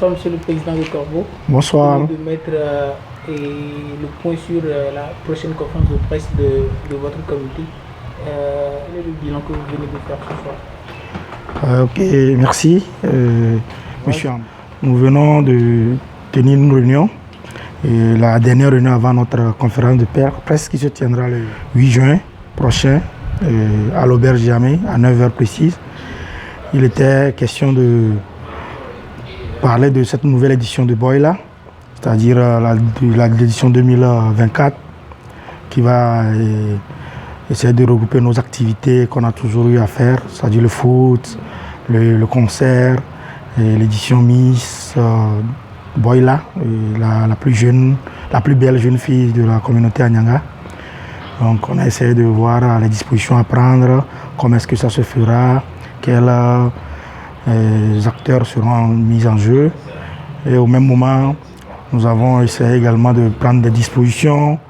Bonsoir, Monsieur le Président de Corbeau. Bonsoir. Je de mettre le point sur la prochaine conférence de presse de votre comité. Quel est le bilan que vous venez de faire ce soir? Ok, merci. Monsieur, nous venons de tenir une réunion. Et la dernière réunion avant notre conférence de presse qui se tiendra le 8 juin prochain à l'Auberge Jamé à 9h précise. Il était question de parler de cette nouvelle édition de Boila, c'est-à-dire l'édition 2024 qui va essayer de regrouper nos activités qu'on a toujours eu à faire, c'est-à-dire le foot, le concert, l'édition Miss Boila, la plus belle jeune fille de la communauté Anyanga. Donc on a essayé de voir les dispositions à prendre, comment est-ce que ça se fera, quels acteurs seront mis en jeu. Et au même moment, nous avons essayé également de prendre des dispositions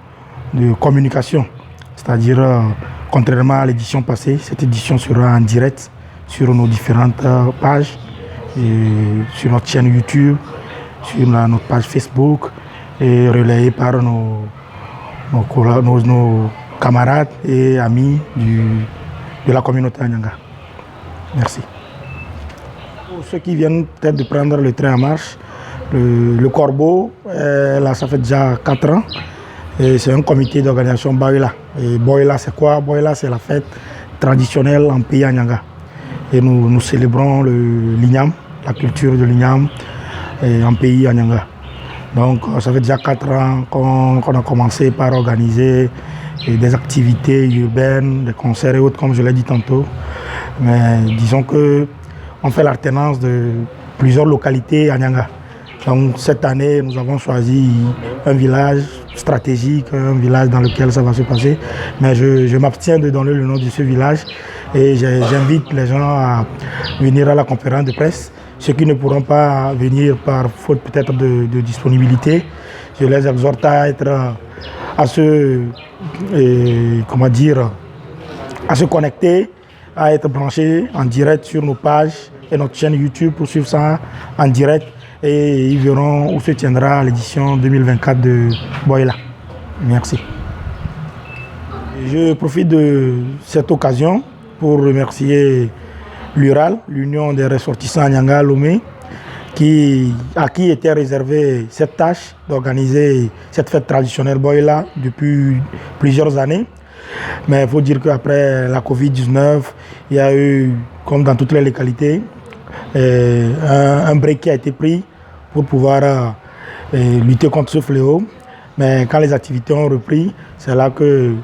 de communication. C'est-à-dire, contrairement à l'édition passée, cette édition sera en direct sur nos différentes pages, et sur notre chaîne YouTube, sur notre page Facebook et relayée par nos camarades et amis de la communauté Anyanga. Merci. Pour ceux qui viennent peut-être de prendre le train en marche, le Corbeau, là, ça fait déjà 4 ans. C'est un comité d'organisation Boila. Et Boila, c'est quoi? Boila, c'est la fête traditionnelle en pays Anyanga. Et nous célébrons l'igname, la culture de l'igname en pays Anyanga. Donc, ça fait déjà 4 ans qu'on a commencé par organiser des activités urbaines, des concerts et autres, comme je l'ai dit tantôt. Mais disons qu'on fait l'alternance de plusieurs localités à Nyanga. Donc cette année, nous avons choisi un village stratégique, un village dans lequel ça va se passer. Mais je m'abstiens de donner le nom de ce village et j'invite les gens à venir à la conférence de presse. Ceux qui ne pourront pas venir par faute peut-être de disponibilité, je les exhorte à être à se connecter, à être branchés en direct sur nos pages et notre chaîne YouTube pour suivre ça en direct. Et ils verront où se tiendra l'édition 2024 de Boila. Merci. Je profite de cette occasion pour remercier l'URAL, l'Union des ressortissants Nyanga Lomé, à qui était réservée cette tâche d'organiser cette fête traditionnelle Boila depuis plusieurs années. Mais il faut dire qu'après la Covid-19, il y a eu, comme dans toutes les localités, un break qui a été pris pour pouvoir lutter contre ce fléau. Mais quand les activités ont repris, c'est là que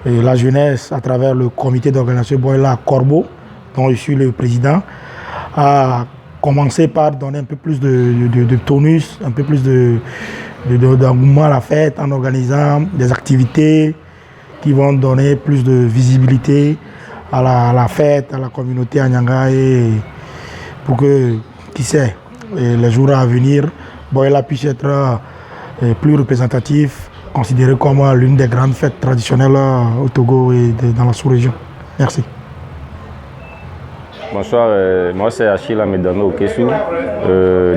la jeunesse, à travers le comité d'organisation Boila Corbeau, dont je suis le président, a commencé par donner un peu plus de tonus, un peu plus d'engouement à la fête en organisant des activités qui vont donner plus de visibilité à la fête, à la communauté Anyanga et pour que, qui sait, les jours à venir, Boila puisse être plus représentatif, considéré comme l'une des grandes fêtes traditionnelles au Togo et dans la sous-région. Merci. Bonsoir, moi c'est Achille Amedano Okesu,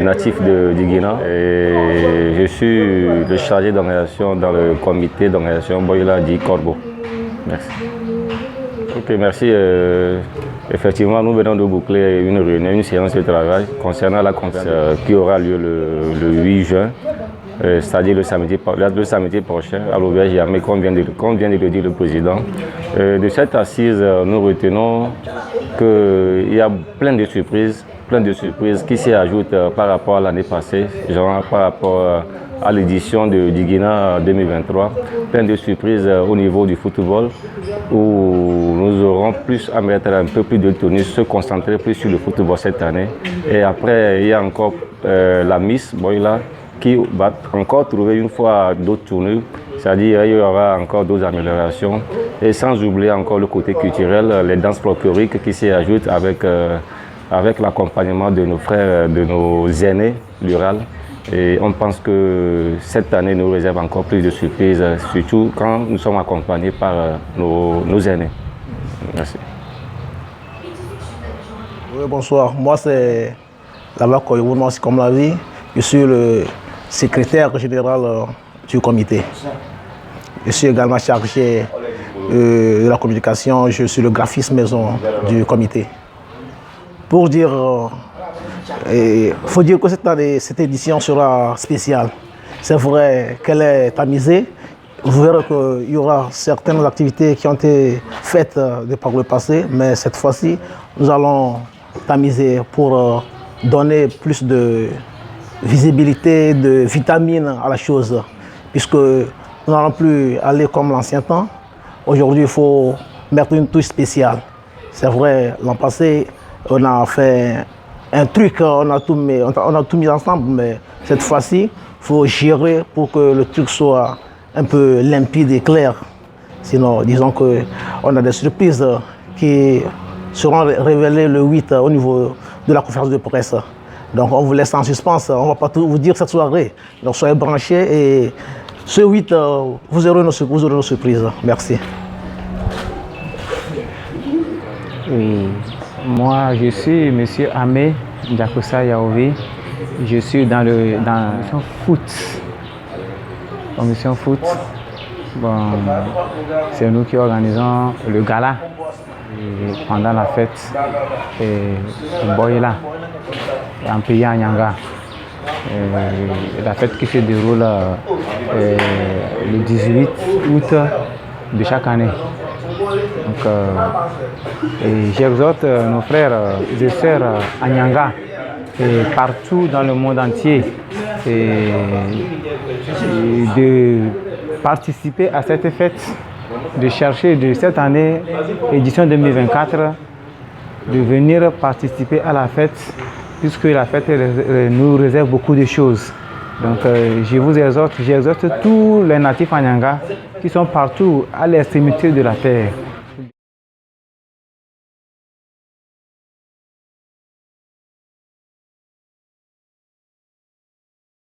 natif du Guinée. Et je suis le chargé d'organisation dans le comité d'organisation Boila dit Corbeau. Merci. Ok, merci. Effectivement, nous venons de boucler une réunion, une séance de travail concernant la conférence qui aura lieu le 8 juin, c'est-à-dire le samedi prochain à l'Auberge Jamé, comme vient de le dire le président. De cette assise, nous retenons qu'il y a plein de surprises qui s'y ajoutent par rapport à l'année passée, genre par rapport à l'édition du Guinée 2023, plein de surprises au niveau du football où nous aurons plus à mettre un peu plus de tonus, se concentrer plus sur le football cette année. Et après, il y a encore la Miss Boila qui va encore trouver une fois d'autres tournées, c'est-à-dire qu'il y aura encore d'autres améliorations. Et sans oublier encore le côté culturel, les danses folkloriques qui s'y ajoutent avec l'accompagnement de nos frères, de nos aînés ruraux. Et on pense que cette année nous réserve encore plus de surprises, surtout quand nous sommes accompagnés par nos aînés. Merci. Oui, bonsoir. Moi, c'est Lama Koyoun, comme la vie. Je suis le secrétaire général du comité. Je suis également chargé de la communication, je suis le graphiste maison du comité. Pour dire, il faut dire que cette édition sera spéciale. C'est vrai qu'elle est tamisée. Vous verrez qu'il y aura certaines activités qui ont été faites par le passé, mais cette fois-ci, nous allons tamiser pour donner plus de visibilité, de vitamine à la chose, puisque nous n'allons plus aller comme l'ancien temps. Aujourd'hui, il faut mettre une touche spéciale. C'est vrai, l'an passé, on a fait un truc, on a tout mis ensemble, mais cette fois-ci, il faut gérer pour que le truc soit un peu limpide et clair. Sinon, disons qu'on a des surprises qui seront révélées le 8 au niveau de la conférence de presse. Donc on vous laisse en suspens, on ne va pas tout vous dire cette soirée. Donc soyez branchés et ce 8, vous aurez nos surprises. Merci. Oui, moi je suis M. Amé Ndiakosa Yaové. Je suis dans la mission foot. Commission foot, bon, c'est nous qui organisons le gala pendant la fête au Boyla, en pays à Nyanga. La fête qui se déroule le 18 août de chaque année. Donc, j'exhorte nos frères et sœurs à Nyanga et partout dans le monde entier de participer à cette fête, de chercher de cette année, édition 2024, de venir participer à la fête, puisque la fête nous réserve beaucoup de choses. Donc je vous exhorte, j'exhorte tous les natifs à Nyanga qui sont partout à l'extrémité de la terre